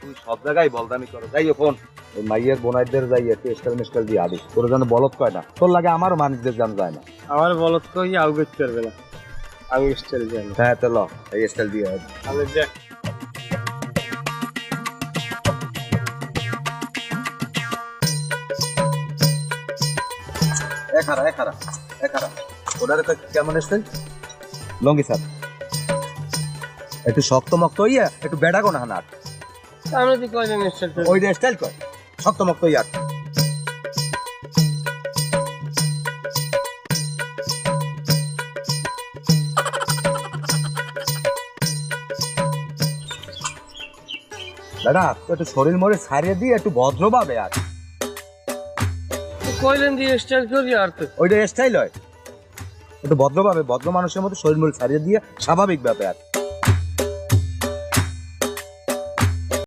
তুই সব জায়গায় বলদামি করো। যাইও ফোন ওই মাইয়ের বোনাইদের যাই একটু স্টাইল মিস্টাইল দিয়ে আদি তোর যেন বলত কয় না, তোর লাগে আমারও মানুষদের জান যায় না। আমার বলত কই আউগেট করবে না, আমি স্টাইল জানি। হ্যাঁ তো ল এই স্টাইল দিয়ে তাহলে দেখ এখারা ওনারে তো কেমন স্টাইল লঙ্গি স্যার একটু শক্ত মক্ত হইয়া একটু বেড়া কোনা হানার আমরা তো কয়জন স্টাইল ওই যে স্টাইল কয় শক্ত মক্ত হইয়া দাদা একটু শরীর মরে ছাড়িয়ে দিয়ে একটু ভদ্রভাবে আর কয়জন দিয়ে স্টাইল করি আর তো ওইটা স্টাইল হয় একটু ভদ্রভাবে ভদ্র মানুষের মতো শরীর মরে ছাড়িয়ে দিয়ে স্বাভাবিক ভাবে আর